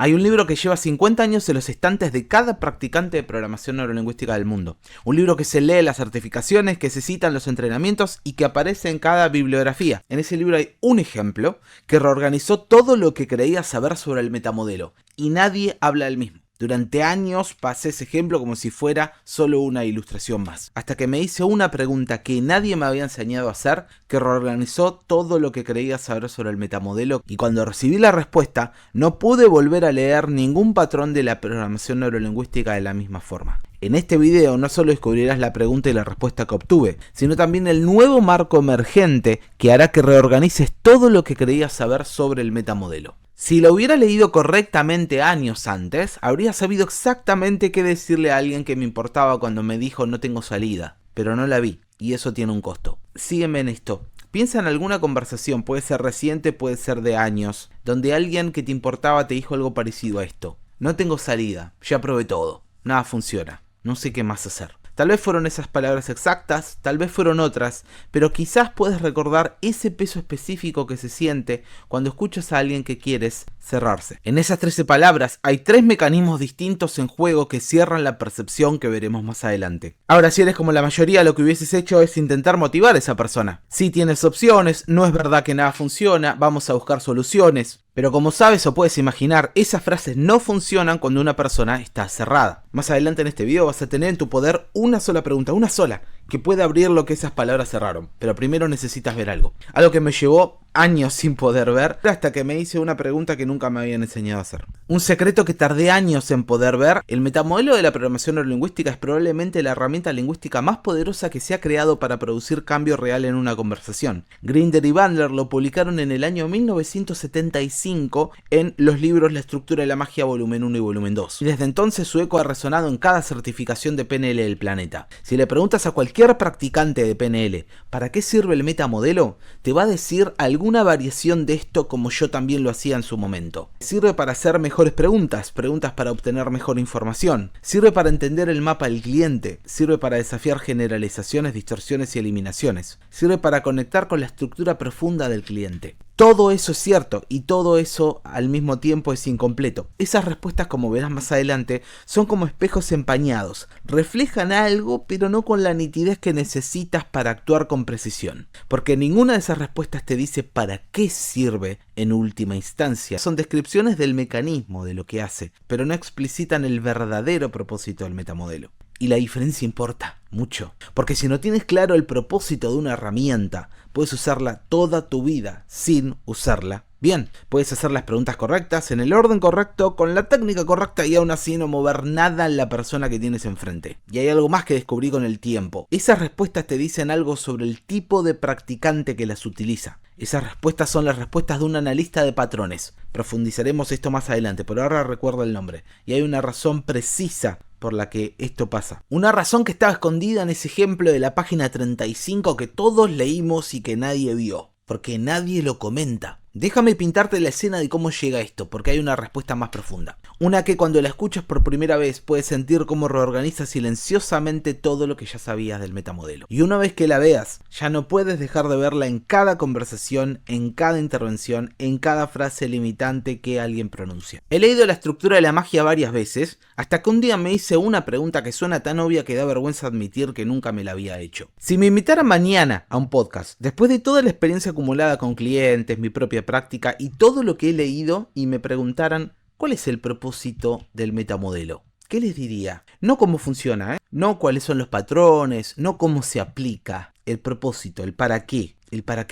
Hay un libro que lleva 50 años en los estantes de cada practicante de programación neurolingüística del mundo. Un libro que se lee en las certificaciones, que se citan los entrenamientos y que aparece en cada bibliografía. En ese libro hay un ejemplo que reorganizó todo lo que creía saber sobre el metamodelo. Y nadie habla del mismo. Durante años pasé ese ejemplo como si fuera solo una ilustración más. Hasta que me hice una pregunta que nadie me había enseñado a hacer, que reorganizó todo lo que creía saber sobre el metamodelo. Y cuando recibí la respuesta, no pude volver a leer ningún patrón de la programación neurolingüística de la misma forma. En este video no solo descubrirás la pregunta y la respuesta que obtuve, sino también el nuevo marco emergente que hará que reorganices todo lo que creías saber sobre el metamodelo. Si lo hubiera leído correctamente años antes, habría sabido exactamente qué decirle a alguien que me importaba cuando me dijo no tengo salida, pero no la vi, y eso tiene un costo. Sígueme en esto. Piensa en alguna conversación, puede ser reciente, puede ser de años, donde alguien que te importaba te dijo algo parecido a esto. No tengo salida, ya probé todo, nada funciona, no sé qué más hacer. Tal vez fueron esas palabras exactas, tal vez fueron otras, pero quizás puedes recordar ese peso específico que se siente cuando escuchas a alguien que quieres cerrarse. En esas 13 palabras hay 3 mecanismos distintos en juego que cierran la percepción que veremos más adelante. Ahora, si eres como la mayoría, lo que hubieses hecho es intentar motivar a esa persona. Si tienes opciones, no es verdad que nada funciona, vamos a buscar soluciones. Pero como sabes o puedes imaginar, esas frases no funcionan cuando una persona está cerrada. Más adelante en este video vas a tener en tu poder una sola pregunta, una sola, que puede abrir lo que esas palabras cerraron. Pero primero necesitas ver algo. Algo que me llevó años sin poder ver, hasta que me hice una pregunta que nunca me habían enseñado a hacer. Un secreto que tardé años en poder ver: el metamodelo de la programación neurolingüística es probablemente la herramienta lingüística más poderosa que se ha creado para producir cambio real en una conversación. Grinder y Bandler lo publicaron en el año 1975 en los libros La estructura de la magia volumen 1 y volumen 2. Y desde entonces su eco ha resonado en cada certificación de PNL del planeta. Si le preguntas a cualquier practicante de PNL ¿para qué sirve el metamodelo?, te va a decir alguna variación de esto, como yo también lo hacía en su momento. Sirve para hacer mejores preguntas para obtener mejor información. Sirve para entender el mapa del cliente. Sirve para desafiar generalizaciones, distorsiones y eliminaciones. Sirve para conectar con la estructura profunda del cliente. Todo eso es cierto y todo eso al mismo tiempo es incompleto. Esas respuestas, como verás más adelante, son como espejos empañados. Reflejan algo, pero no con la nitidez que necesitas para actuar con precisión. Porque ninguna de esas respuestas te dice para qué sirve en última instancia. Son descripciones del mecanismo, de lo que hace, pero no explicitan el verdadero propósito del metamodelo. Y la diferencia importa mucho, porque si no tienes claro el propósito de una herramienta, puedes usarla toda tu vida sin usarla bien. Puedes hacer las preguntas correctas, en el orden correcto, con la técnica correcta y aún así no mover nada en la persona que tienes enfrente. Y hay algo más que descubrí con el tiempo. Esas respuestas te dicen algo sobre el tipo de practicante que las utiliza. Esas respuestas son las respuestas de un analista de patrones. Profundizaremos esto más adelante, pero ahora recuerdo el nombre. Y hay una razón precisa por la que esto pasa. Una razón que estaba escondida en ese ejemplo de la página 35 que todos leímos y que nadie vio. Porque nadie lo comenta. Déjame pintarte la escena de cómo llega esto, porque hay una respuesta más profunda. Una que cuando la escuchas por primera vez puedes sentir cómo reorganiza silenciosamente todo lo que ya sabías del metamodelo. Y una vez que la veas, ya no puedes dejar de verla en cada conversación, en cada intervención, en cada frase limitante que alguien pronuncia. He leído La estructura de la magia varias veces, hasta que un día me hice una pregunta que suena tan obvia que da vergüenza admitir que nunca me la había hecho. Si me invitaran mañana a un podcast, después de toda la experiencia acumulada con clientes, mi propia práctica y todo lo que he leído, y me preguntaran ¿cuál es el propósito del metamodelo?, ¿qué les diría? No cómo funciona, no cuáles son los patrones, no cómo se aplica, el propósito, el para qué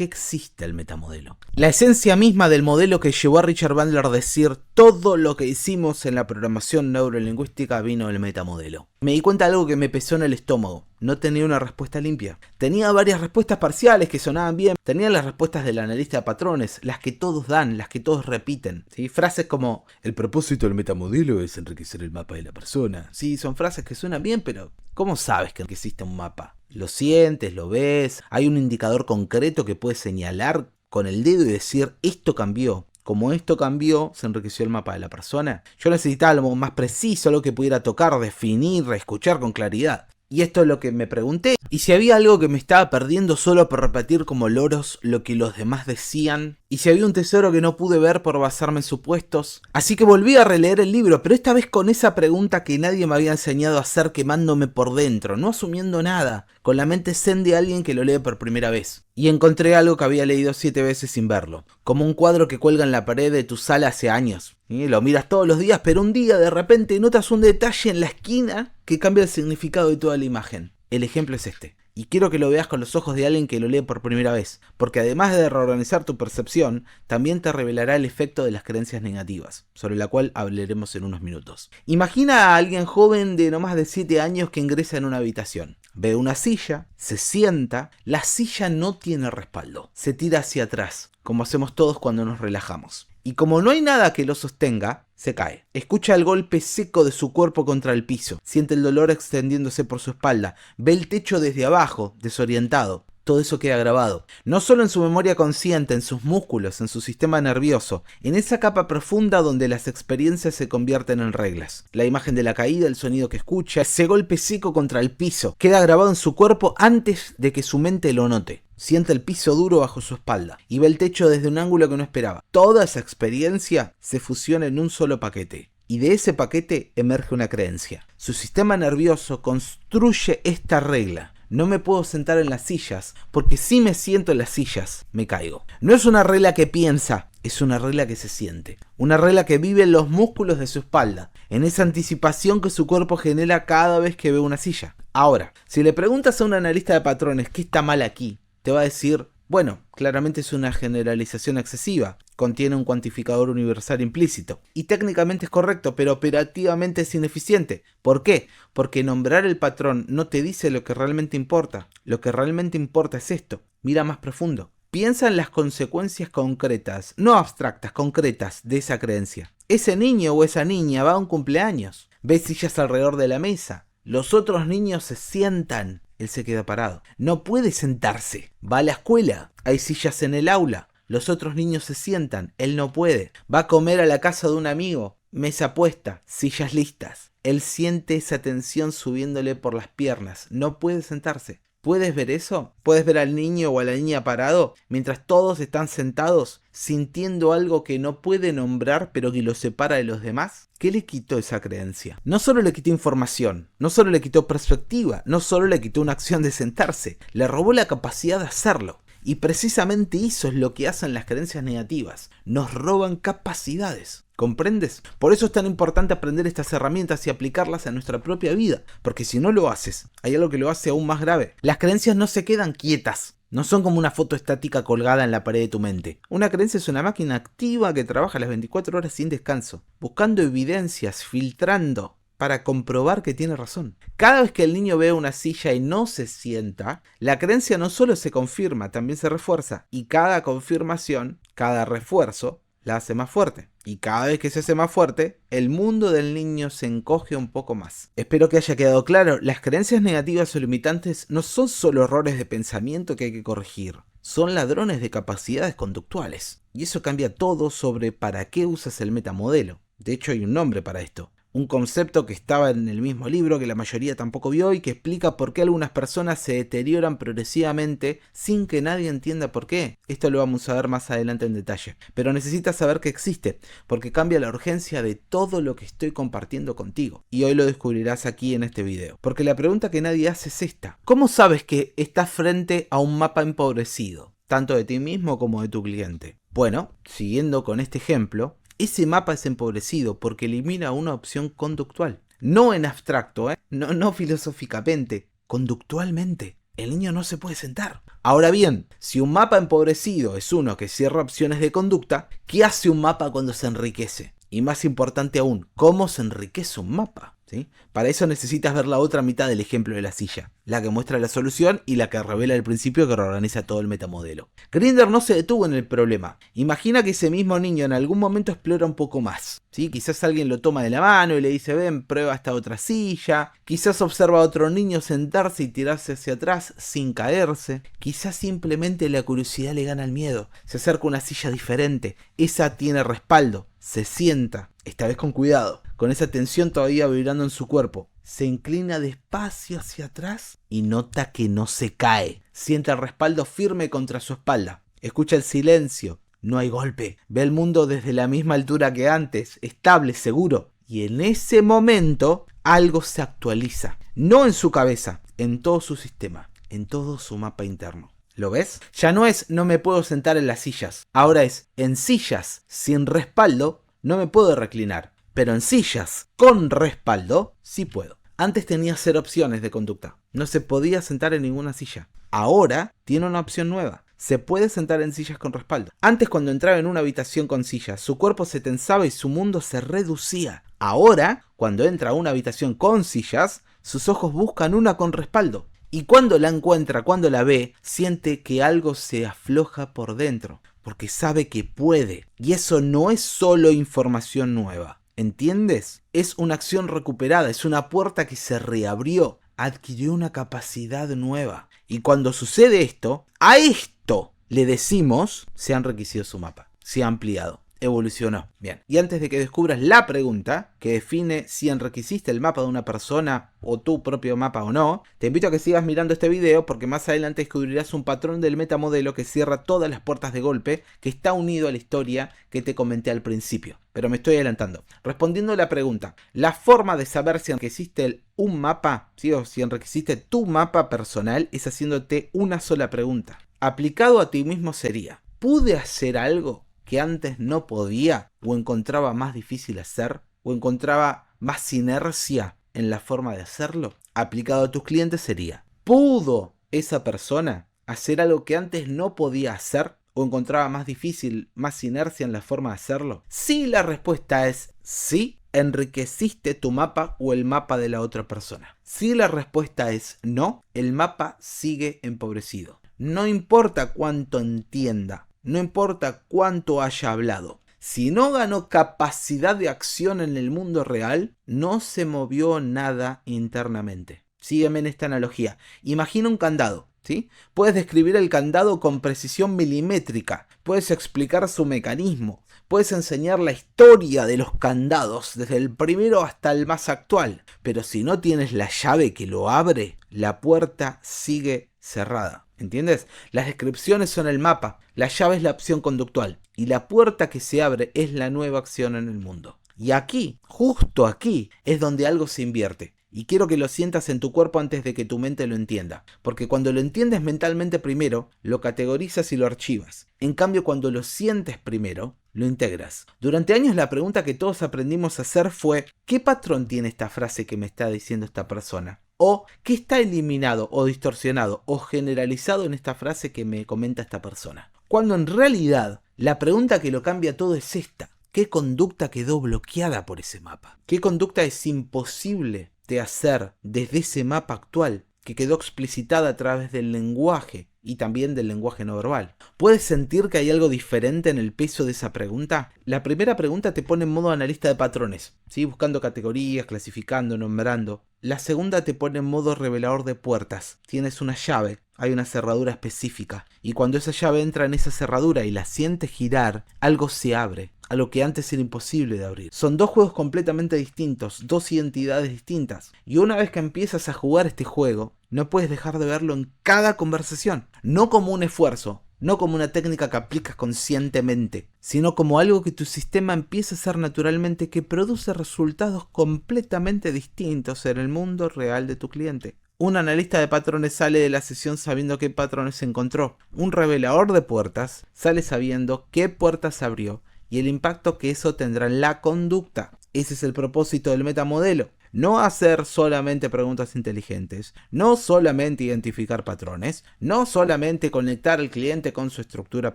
existe el metamodelo. La esencia misma del modelo que llevó a Richard Bandler a decir todo lo que hicimos en la programación neurolingüística vino del metamodelo. Me di cuenta de algo que me pesó en el estómago. No tenía una respuesta limpia. Tenía varias respuestas parciales que sonaban bien. Tenía las respuestas del analista de patrones, las que todos dan, las que todos repiten. ¿Sí? Frases como, el propósito del metamodelo es enriquecer el mapa de la persona. Sí, son frases que suenan bien, pero ¿cómo sabes que existe un mapa? Lo sientes, lo ves, hay un indicador concreto que puedes señalar con el dedo y decir, esto cambió. Como esto cambió, se enriqueció el mapa de la persona. Yo necesitaba algo más preciso, algo que pudiera tocar, definir, escuchar con claridad. Y esto es lo que me pregunté. Y si había algo que me estaba perdiendo solo por repetir como loros lo que los demás decían. Y si había un tesoro que no pude ver por basarme en supuestos. Así que volví a releer el libro, pero esta vez con esa pregunta que nadie me había enseñado a hacer, quemándome por dentro, no asumiendo nada, con la mente zen de alguien que lo lee por primera vez. Y encontré algo que había leído 7 veces sin verlo. Como un cuadro que cuelga en la pared de tu sala hace años. Y lo miras todos los días, pero un día de repente notas un detalle en la esquina que cambia el significado de toda la imagen. El ejemplo es este. Y quiero que lo veas con los ojos de alguien que lo lee por primera vez, porque además de reorganizar tu percepción, también te revelará el efecto de las creencias negativas, sobre la cual hablaremos en unos minutos. Imagina a alguien joven de no más de 7 años que ingresa en una habitación. Ve una silla, se sienta, la silla no tiene respaldo, se tira hacia atrás, como hacemos todos cuando nos relajamos. Y como no hay nada que lo sostenga, se cae. Escucha el golpe seco de su cuerpo contra el piso. Siente el dolor extendiéndose por su espalda. Ve el techo desde abajo, desorientado. Todo eso queda grabado. No solo en su memoria consciente, en sus músculos, en su sistema nervioso. En esa capa profunda donde las experiencias se convierten en reglas. La imagen de la caída, el sonido que escucha, ese golpe seco contra el piso. Queda grabado en su cuerpo antes de que su mente lo note. Siente el piso duro bajo su espalda y ve el techo desde un ángulo que no esperaba. Toda esa experiencia se fusiona en un solo paquete. Y de ese paquete emerge una creencia. Su sistema nervioso construye esta regla. No me puedo sentar en las sillas, porque si me siento en las sillas, me caigo. No es una regla que piensa, es una regla que se siente. Una regla que vive en los músculos de su espalda, en esa anticipación que su cuerpo genera cada vez que ve una silla. Ahora, si le preguntas a un analista de patrones qué está mal aquí, te va a decir, bueno, claramente es una generalización excesiva, contiene un cuantificador universal implícito. Y técnicamente es correcto, pero operativamente es ineficiente. ¿Por qué? Porque nombrar el patrón no te dice lo que realmente importa. Lo que realmente importa es esto. Mira más profundo. Piensa en las consecuencias concretas, no abstractas, concretas de esa creencia. Ese niño o esa niña va a un cumpleaños, ve sillas alrededor de la mesa. Los otros niños se sientan. Él se queda parado. No puede sentarse. Va a la escuela. Hay sillas en el aula. Los otros niños se sientan. Él no puede. Va a comer a la casa de un amigo. Mesa puesta. Sillas listas. Él siente esa tensión subiéndole por las piernas. No puede sentarse. ¿Puedes ver eso? ¿Puedes ver al niño o a la niña parado mientras todos están sentados sintiendo algo que no puede nombrar pero que lo separa de los demás? ¿Qué le quitó esa creencia? No solo le quitó información, no solo le quitó perspectiva, no solo le quitó una acción de sentarse, le robó la capacidad de hacerlo. Y precisamente eso es lo que hacen las creencias negativas. Nos roban capacidades. ¿Comprendes? Por eso es tan importante aprender estas herramientas y aplicarlas a nuestra propia vida. Porque si no lo haces, hay algo que lo hace aún más grave. Las creencias no se quedan quietas. No son como una foto estática colgada en la pared de tu mente. Una creencia es una máquina activa que trabaja las 24 horas sin descanso, buscando evidencias, filtrando, para comprobar que tiene razón. Cada vez que el niño ve una silla y no se sienta, la creencia no solo se confirma, también se refuerza. Y cada confirmación, cada refuerzo, la hace más fuerte. Y cada vez que se hace más fuerte, el mundo del niño se encoge un poco más. Espero que haya quedado claro, las creencias negativas o limitantes no son solo errores de pensamiento que hay que corregir. Son ladrones de capacidades conductuales. Y eso cambia todo sobre para qué usas el metamodelo. De hecho, hay un nombre para esto. Un concepto que estaba en el mismo libro que la mayoría tampoco vio y que explica por qué algunas personas se deterioran progresivamente sin que nadie entienda por qué. Esto lo vamos a ver más adelante en detalle. Pero necesitas saber que existe, porque cambia la urgencia de todo lo que estoy compartiendo contigo. Y hoy lo descubrirás aquí en este video. Porque la pregunta que nadie hace es esta. ¿Cómo sabes que estás frente a un mapa empobrecido? Tanto de ti mismo como de tu cliente. Bueno, siguiendo con este ejemplo, ese mapa es empobrecido porque elimina una opción conductual. No en abstracto, no filosóficamente, conductualmente. El niño no se puede sentar. Ahora bien, si un mapa empobrecido es uno que cierra opciones de conducta, ¿qué hace un mapa cuando se enriquece? Y más importante aún, ¿cómo se enriquece un mapa? ¿Sí? Para eso necesitas ver la otra mitad del ejemplo de la silla, la que muestra la solución y la que revela el principio que reorganiza todo el metamodelo. Grinder no se detuvo en el problema. Imagina que ese mismo niño en algún momento explora un poco más. ¿Sí? Quizás alguien lo toma de la mano y le dice, ven, prueba esta otra silla. Quizás observa a otro niño sentarse y tirarse hacia atrás sin caerse. Quizás simplemente la curiosidad le gana al miedo. Se acerca a una silla diferente. Esa tiene respaldo. Se sienta, esta vez con cuidado. con esa tensión todavía vibrando en su cuerpo. Se inclina despacio hacia atrás y nota que no se cae. Siente el respaldo firme contra su espalda. Escucha el silencio. No hay golpe. Ve el mundo desde la misma altura que antes, estable, seguro. Y en ese momento algo se actualiza. No en su cabeza, en todo su sistema, en todo su mapa interno. ¿Lo ves? Ya no es no me puedo sentar en las sillas. Ahora es en sillas sin respaldo no me puedo reclinar. Pero en sillas con respaldo sí puedo. Antes tenía 0 opciones de conducta. No se podía sentar en ninguna silla. Ahora tiene una opción nueva. Se puede sentar en sillas con respaldo. Antes, cuando entraba en una habitación con sillas, su cuerpo se tensaba y su mundo se reducía. Ahora, cuando entra a una habitación con sillas, sus ojos buscan una con respaldo. Y cuando la encuentra, cuando la ve, siente que algo se afloja por dentro, porque sabe que puede. Y eso no es solo información nueva. ¿Entiendes? Es una acción recuperada, es una puerta que se reabrió, adquirió una capacidad nueva. Y cuando sucede esto, a esto le decimos, se ha enriquecido su mapa, se ha ampliado, evolucionó. Bien, y antes de que descubras la pregunta que define si enriqueciste el mapa de una persona o tu propio mapa o no, te invito a que sigas mirando este video porque más adelante descubrirás un patrón del metamodelo que cierra todas las puertas de golpe, que está unido a la historia que te comenté al principio. Pero me estoy adelantando. Respondiendo a la pregunta, la forma de saber si enriqueciste un mapa, ¿sí? O si enriqueciste tu mapa personal, es haciéndote una sola pregunta. Aplicado a ti mismo sería, ¿pude hacer algo que antes no podía o encontraba más difícil hacer o encontraba más inercia en la forma de hacerlo? Aplicado a tus clientes sería, ¿pudo esa persona hacer algo que antes no podía hacer o encontraba más difícil, más inercia en la forma de hacerlo? Si la respuesta es sí, enriqueciste tu mapa o el mapa de la otra persona. Si la respuesta es no, el mapa sigue empobrecido. No importa cuánto entienda, no importa cuánto haya hablado. Si no ganó capacidad de acción en el mundo real, no se movió nada internamente. Sígueme en esta analogía. Imagina un candado, ¿sí? Puedes describir el candado con precisión milimétrica. Puedes explicar su mecanismo. Puedes enseñar la historia de los candados, desde el primero hasta el más actual. Pero si no tienes la llave que lo abre, la puerta sigue cerrada. ¿Entiendes? Las descripciones son el mapa, la llave es la opción conductual y la puerta que se abre es la nueva acción en el mundo. Y aquí, justo aquí, es donde algo se invierte. Y quiero que lo sientas en tu cuerpo antes de que tu mente lo entienda. Porque cuando lo entiendes mentalmente primero, lo categorizas y lo archivas. En cambio, cuando lo sientes primero, lo integras. Durante años la pregunta que todos aprendimos a hacer fue, ¿qué patrón tiene esta frase que me está diciendo esta persona? O ¿qué está eliminado o distorsionado o generalizado en esta frase que me comenta esta persona? Cuando en realidad la pregunta que lo cambia todo es esta. ¿Qué conducta quedó bloqueada por ese mapa? ¿Qué conducta es imposible de hacer desde ese mapa actual que quedó explicitada a través del lenguaje y también del lenguaje no verbal? ¿Puedes sentir que hay algo diferente en el peso de esa pregunta? La primera pregunta te pone en modo analista de patrones, ¿sí? Buscando categorías, clasificando, nombrando. La segunda te pone en modo revelador de puertas. Tienes una llave, hay una cerradura específica. Y cuando esa llave entra en esa cerradura y la sientes girar, algo se abre, a lo que antes era imposible de abrir. Son dos juegos completamente distintos, dos identidades distintas. Y una vez que empiezas a jugar este juego, no puedes dejar de verlo en cada conversación. No como un esfuerzo, no como una técnica que aplicas conscientemente, sino como algo que tu sistema empieza a hacer naturalmente, que produce resultados completamente distintos en el mundo real de tu cliente. Un analista de patrones sale de la sesión sabiendo qué patrones encontró. Un revelador de puertas sale sabiendo qué puertas abrió y el impacto que eso tendrá en la conducta. Ese es el propósito del metamodelo. No hacer solamente preguntas inteligentes, no solamente identificar patrones, no solamente conectar al cliente con su estructura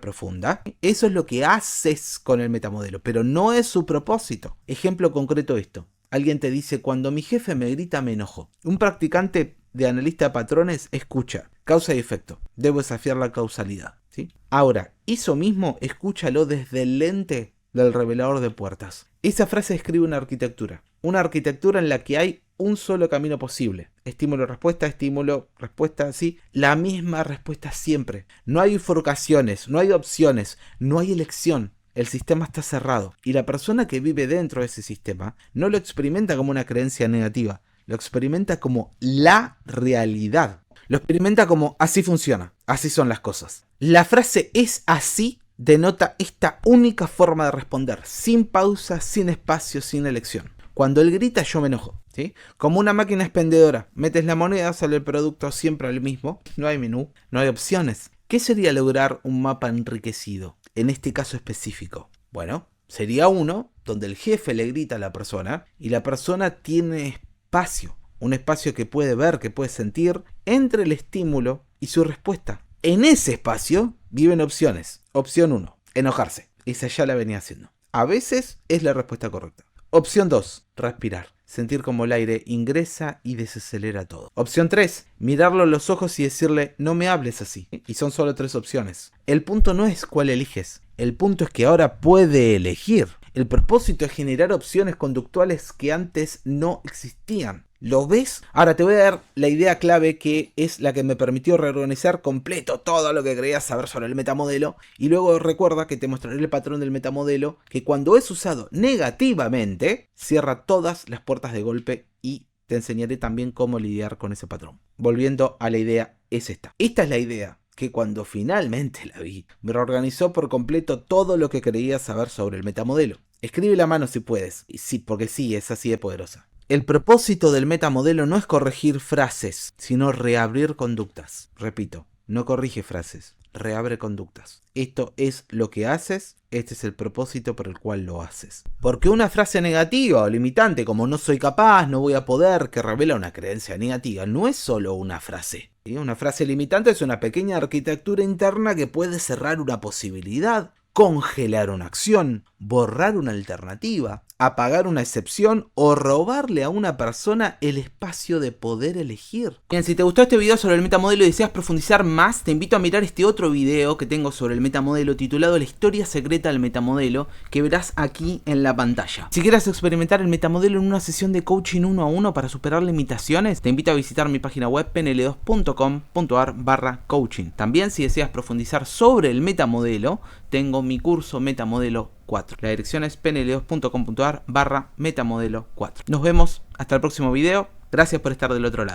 profunda. Eso es lo que haces con el metamodelo, pero no es su propósito. Ejemplo concreto esto. Alguien te dice, cuando mi jefe me grita me enojo. Un practicante de analista de patrones escucha, causa y efecto. Debo desafiar la causalidad, ¿sí? Ahora, eso mismo escúchalo desde el lente del revelador de puertas. Esa frase describe una arquitectura en la que hay un solo camino posible. Estímulo-respuesta, estímulo-respuesta, sí. La misma respuesta siempre. No hay bifurcaciones, no hay opciones, no hay elección. El sistema está cerrado y la persona que vive dentro de ese sistema no lo experimenta como una creencia negativa, lo experimenta como la realidad. Lo experimenta como así funciona, así son las cosas. La frase "es así" denota esta única forma de responder, sin pausa, sin espacio, sin elección. Cuando él grita, yo me enojo, ¿sí? Como una máquina expendedora, metes la moneda, sale el producto siempre el mismo, no hay menú, no hay opciones. ¿Qué sería lograr un mapa enriquecido? En este caso específico. Bueno, sería uno donde el jefe le grita a la persona y la persona tiene espacio. Un espacio que puede ver, que puede sentir entre el estímulo y su respuesta. En ese espacio viven opciones. Opción 1, enojarse. Esa ya la venía haciendo. A veces es la respuesta correcta. Opción 2, respirar. Sentir como el aire ingresa y desacelera todo. Opción 3, mirarlo a los ojos y decirle no me hables así. Y son solo 3 opciones. El punto no es cuál eliges. El punto es que ahora puede elegir. El propósito es generar opciones conductuales que antes no existían. ¿Lo ves? Ahora te voy a dar la idea clave que es la que me permitió reorganizar completo todo lo que creías saber sobre el metamodelo. Y luego recuerda que te mostraré el patrón del metamodelo que cuando es usado negativamente cierra todas las puertas de golpe y te enseñaré también cómo lidiar con ese patrón. Volviendo a la idea, es esta. Esta es la idea que cuando finalmente la vi, me reorganizó por completo todo lo que creía saber sobre el metamodelo. Escribe la mano si puedes, y sí, porque sí, es así de poderosa. El propósito del metamodelo no es corregir frases, sino reabrir conductas. Repito, no corrige frases, reabre conductas. Esto es lo que haces, este es el propósito por el cual lo haces. Porque una frase negativa o limitante como no soy capaz, no voy a poder, que revela una creencia negativa, no es solo una frase. Una frase limitante es una pequeña arquitectura interna que puede cerrar una posibilidad, congelar una acción, borrar una alternativa, apagar una excepción o robarle a una persona el espacio de poder elegir. Bien, si te gustó este video sobre el metamodelo y deseas profundizar más, te invito a mirar este otro video que tengo sobre el metamodelo titulado La historia secreta del metamodelo, que verás aquí en la pantalla. Si quieres experimentar el metamodelo en una sesión de coaching 1 a 1 para superar limitaciones, te invito a visitar mi página web pnl2.com.ar/coaching. También si deseas profundizar sobre el metamodelo, tengo mi curso Metamodelo 4. La dirección es pnl2.com.ar/metamodelo 4. Nos vemos hasta el próximo video. Gracias por estar del otro lado.